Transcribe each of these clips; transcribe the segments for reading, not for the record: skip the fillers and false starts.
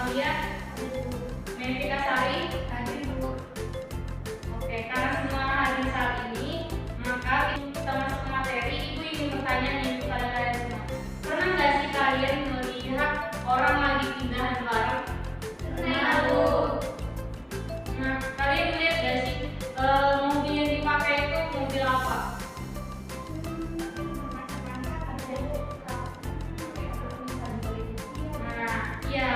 Amalia, Menvita Sari, hadir Bu. Oke, karena semua hadir saat ini, maka kita masuk ke materi. Ibu ingin bertanya nih kepada kalian semua. Pernah nggak sih kalian melihat orang lagi pindahan barang? Pernah Bu. Nah, kalian lihat nggak sih mobil yang dipakai itu mobil apa? Nah, iya.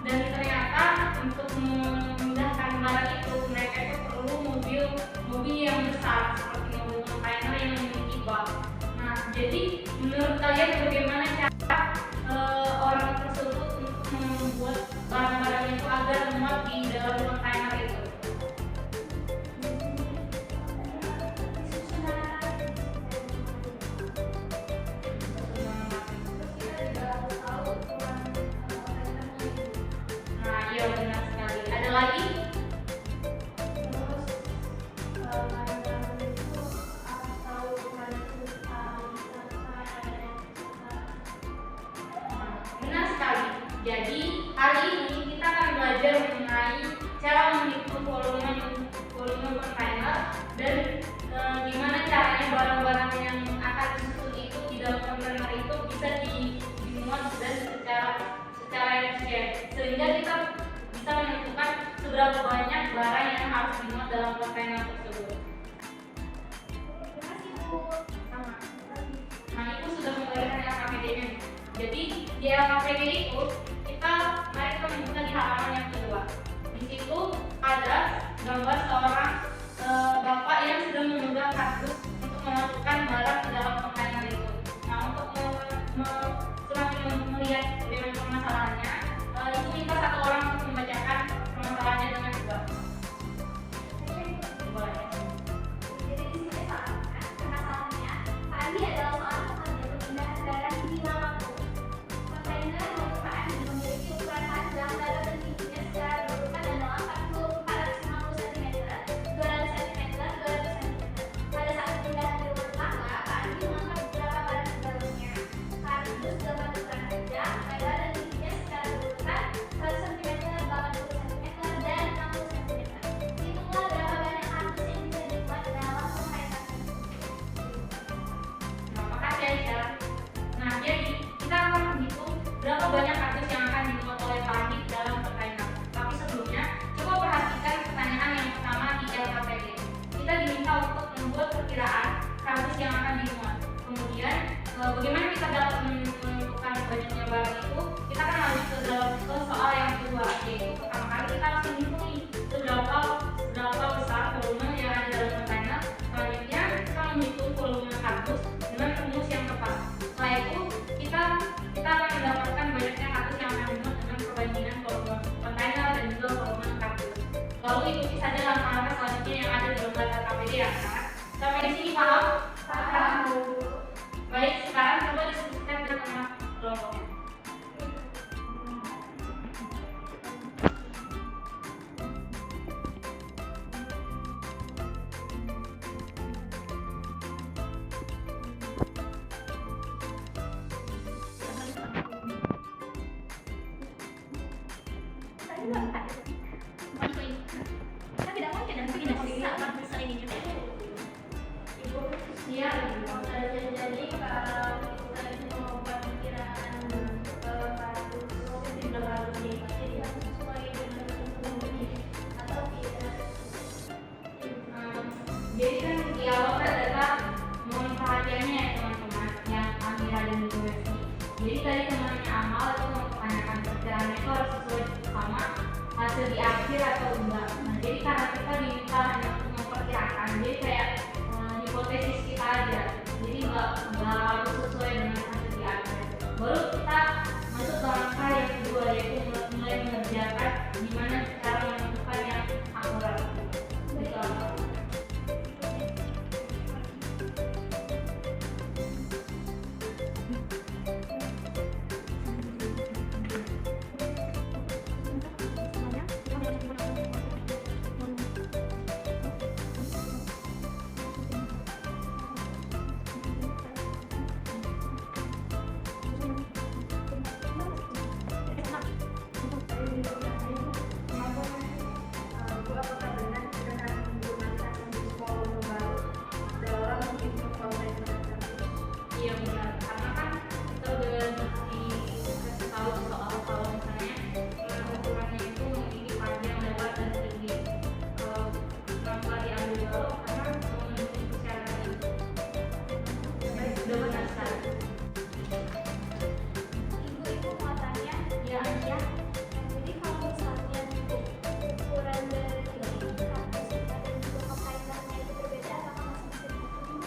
Dan ternyata untuk memindahkan barang itu mereka itu perlu mobil yang besar seperti mobil kontainer yang memiliki bak. Nah, jadi menurut kalian bagaimana cara orang tersebut untuk membuat barang-barang itu agar muat di dalam kontainer itu? Nah, iya benar sekali. Ada lagi? Benar sekali. Jadi hari ini kita akan belajar mengenai cara menghitung volume kontainer dan gimana caranya barang-barang yang akan disusun itu di dalam kontainer itu bisa dimuat dan secara efisien, sehingga kita bisa menentukan seberapa banyak barang yang harus dimuat dalam kontainer tersebut. Sama. Nah, Ibu sudah memberikan LKPD-nya. Jadi di LKPD itu mari kita membuka di halaman yang kedua. Di situ ada gambar seorang bapak yang sedang memegang kardus untuk memasukkan barang ke dalam kontainer itu. Nah, untuk semakin melihat bagaimana permasalahannya, Ibu minta satu orang untuk membacakan permasalahannya dengan jelas. Boleh. Jadi di sini permasalahannya, Pak Andi adalah seorang pekerja pemindahan barang di Maluku. Kontainer merupakan memiliki ukuran panjang, lebar dan tingginya secara berurutan adalah 450 cm, 200 cm, 200 cm. Pada saat pemindahan di rumah tangga, Pak Andi mengangkat beberapa barang di dalamnya. Kardus dapat ukuran panjang, lebar dan tingginya secara berurutan 100 cm, 80 cm, dan 60 cm. Hitunglah berapa banyak kardus yang bisa dimuat dalam kontainer tersebut. Nah, makasih Aisyah. Nah, jadi kita akan menghitung berapa banyak kardus yang akan dimuat oleh Pak Andi dalam kontainer. Tapi sebelumnya, coba perhatikan pertanyaan yang pertama di LKPD. Kita diminta untuk membuat perkiraan kardus yang akan dimuat. Kemudian, bagaimana kita dapat menentukan banyaknya barang itu? Kita akan lanjut ke soal yang kedua, yaitu pertama kali kita harus menghitung seberapa besar volume yang ada dalam kontainer. Selanjutnya, kita menghitung volume kardus dengan rumus yang tepat. Setelah itu, kita akan mendapatkan banyaknya kardus yang akan dimuat dengan perbandingan volume kontainer dan juga volume kardus. Lalu ikuti saja langkah-langkah selanjutnya yang ada dalam daftar KPD ya, anak. Sampai di sini paham? Paham. Baik, sekarang coba diskusikan dengan anak kelompoknya. Kita tidak mungkin dan tidak bisa membesar ini juga. Ibu siap. Jadi kalau kita mau membuat perkiraan kardus tidak harus jadi harus sesuai dengan ketentuan atau tidak. Jadi kan di awal adalah mohon perhatiannya ya teman-teman yang Amira dan juga Messi. Jadi tadi temannya Amal itu mempertanyakan perkiraannya itu harus sesuai sama hasil di akhir atau enggak. Nah, jadi karena kita diminta hanya untuk memperkirakan, jadi kayak hipotesis kita aja. Jadi nggak harus sesuai dengan hasil di akhir. Baru kita masuk ke langkah yang kedua, yaitu mulai mengerjakan gimana cara menentukan yang akurat. Betul. Bu, apakah benar dengan menggunakan indeks volume baru dalam input konten matematika? Iya benar, karena kan kita udah dikasih tahu soal kalau misalnya ukurannya itu memiliki panjang, lebar, dan tinggi. Kenapa diambil baru? Karena memenuhi syarat itu. Baik, sudah benar sekali. Ibu itu muatannya Ya, ya. Jadi kalau misalnya ukuran dari kampus kita dan juga pemaitannya itu berbeda, apakah masih bisa dihitung?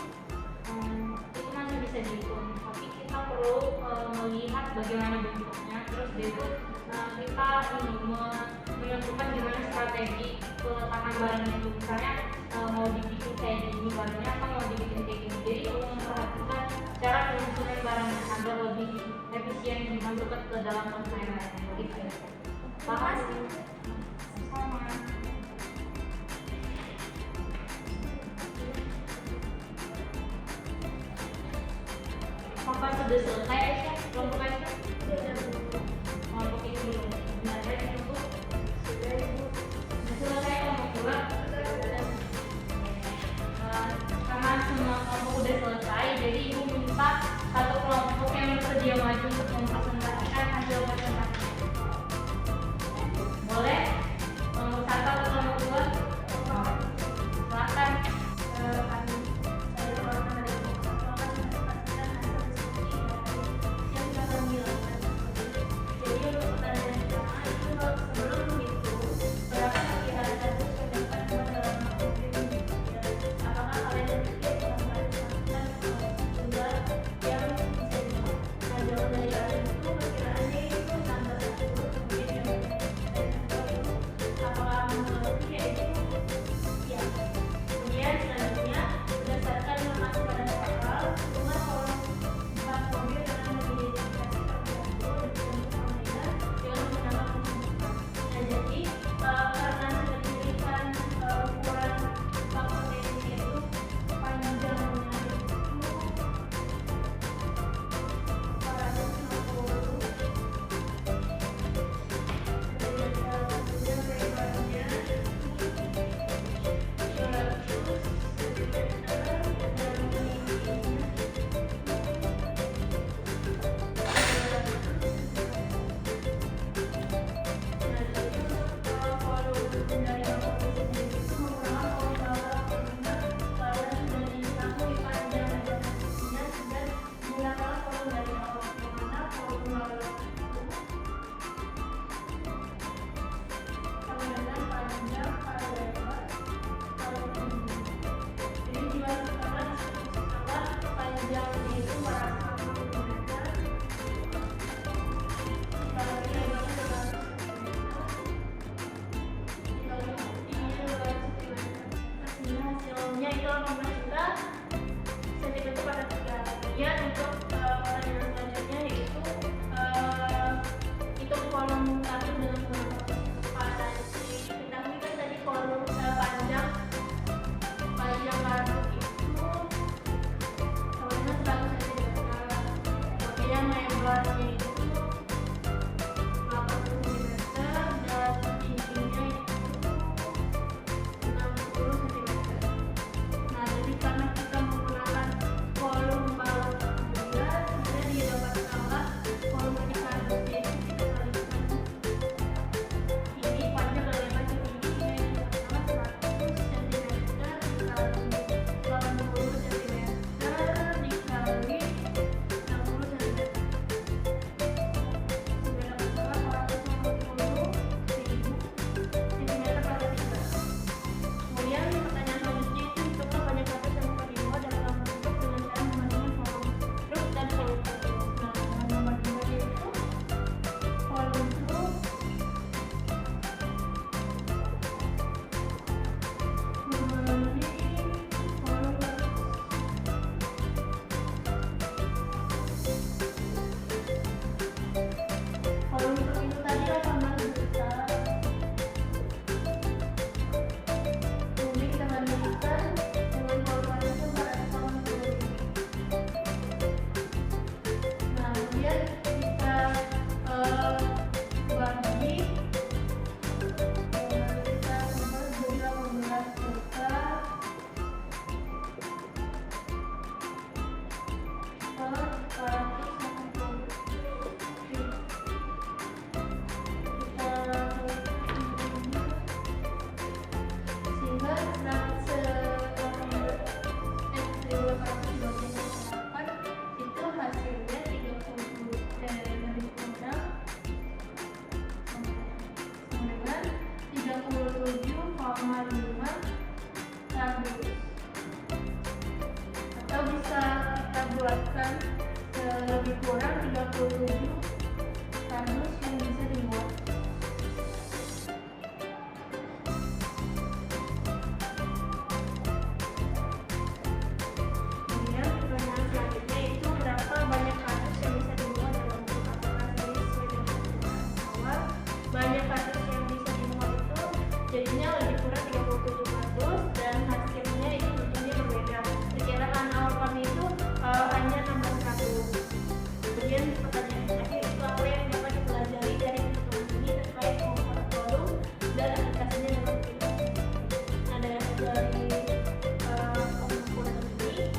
itu masih bisa dihitung, tapi kita perlu melihat bagaimana bentuknya, terus dari itu kita ini menentukan gimana strategi peletakan barang itu. Misalnya mau dibikin kayak gini barangnya, apa mau dibikin kayak gini. Jadi perlu memperhatikan cara penyusunan barangnya agar lebih efisien dimasukkan ke dalam kontainer gitu ya. Paham? Sama. Apakah sudah selesai Aisyah? Kelompok Aisyah? Kelompok ini belum. Benar ya itu? Sudah Ibu. Sudah selesai kelompok 2. Karena semua kelompok udah selesai, jadi Ibu minta satu kelompok yang bersedia maju untuk mempresentasikan hasil presentasi. Boleh? Kelompok 1 atau kelompok 2? Silakan. membuatkan lebih kurang 37 kardus yang bisa dimuat. Kemudian pertanyaan selanjutnya itu berapa banyak kardus yang bisa dimuat dalam buku? Apakah saya sesuai dengan perhitungan awal? Banyak kardus yang bisa dimuat itu jadinya lebih kurang 37 kardus dan hasilnya itu tentunya berbeda. Perkiraan awal kami itu hanya 16 kardus. Kemudian pertanyaan terakhir itu apa yang dapat dipelajari dari perhitungan ini terkait pengukuran volume dan aplikasinya dalam kehidupan? Ada dari pengukuran ini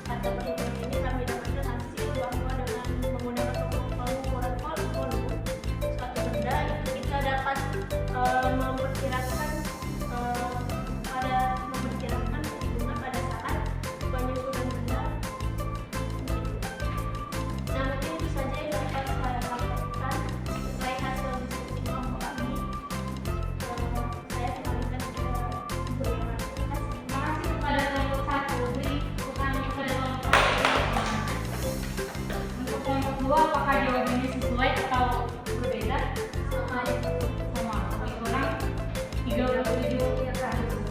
atau perhitungan ini kami dapatkan hasil bahwa dengan menggunakan pengukuran volume suatu benda itu kita dapat memperkirakan perhitungan pada saat penyusunan benda. Nah, mungkin itu saja yang dapat saya sampaikan terkait hasil diskusi kelompok kami. Saya kembalikan ke Bu Yana. Terima kasih. Terima kasih kepada kelompok 1. Beri tepuk tangan kepada kelompok 1. Untuk kelompok 2, apakah jawabannya sesuai atau berbeda? Sama. Lebih kurang 37 kardus.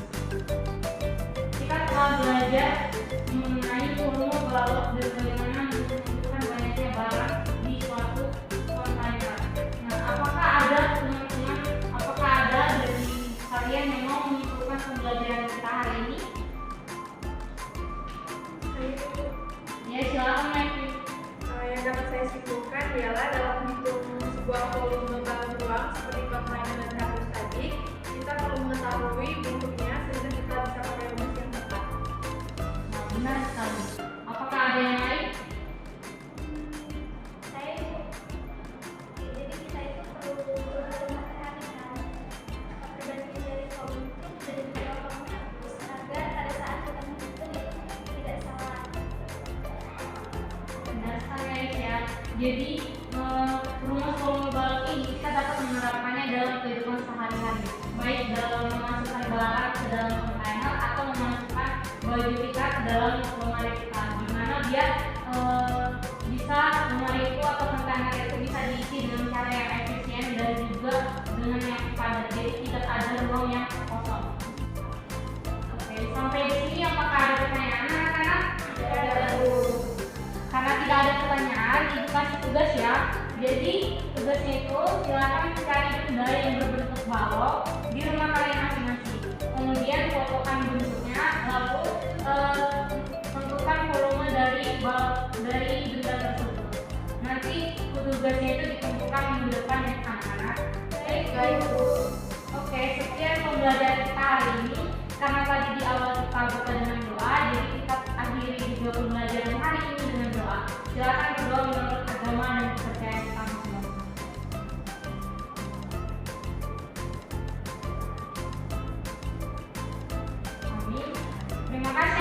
Kita telah belajar mengenai volume balok dan bagaimana menentukan banyaknya barang di suatu kontainer. Nah, apakah ada dari kalian yang mau menyimpulkan pembelajaran kita hari ini? Ya, silakan Mike. Yang dapat saya simpulkan ialah dalam menghitung sebuah volume balon ruang seperti kontainer dan kardus tadi, kita perlu mengetahui bentuknya sehingga kita bisa pakai rumus yang tepat. Nah, benar sekali. Apakah ada yang lain? Saya itu, jadi kita itu perlu memperhatikan perbandingan dari volume itu dan juga volume kardus agar pada saat kita menghitung itu tidak salah. Benar sekali ya. Jadi rumus volume balok ini kita dapat menerapkannya dalam kehidupan sehari-hari, baik dalam memasukkan barang ke dalam kontainer atau memasukkan baju kita ke dalam lemari kita, di mana dia bisa lemari itu atau kontainer itu bisa diisi dengan cara yang efisien dan juga dengan yang padat. Jadi tidak ada ruang yang kosong. Oke, sampai di sini apakah ada pertanyaan anak-anak? Karena tidak ada pertanyaan, itu kasih tugas ya. Jadi tugasnya itu silakan cari benda yang berbentuk balok di rumah kalian masing-masing. Kemudian fotokan bentuknya, lalu tentukan volume dari benda tersebut. Nanti tugasnya itu ditentukan minggu depan ya anak-anak. Baik Bu. Oke, sekian pembelajaran kita hari ini. Karena tadi di awal kita buka dengan doa, jadi kita akhiri juga pembelajaran hari ini dengan doa. Silakan berdoa menurut agama dan kepercayaan kita masing-masing. Amin. Terima kasih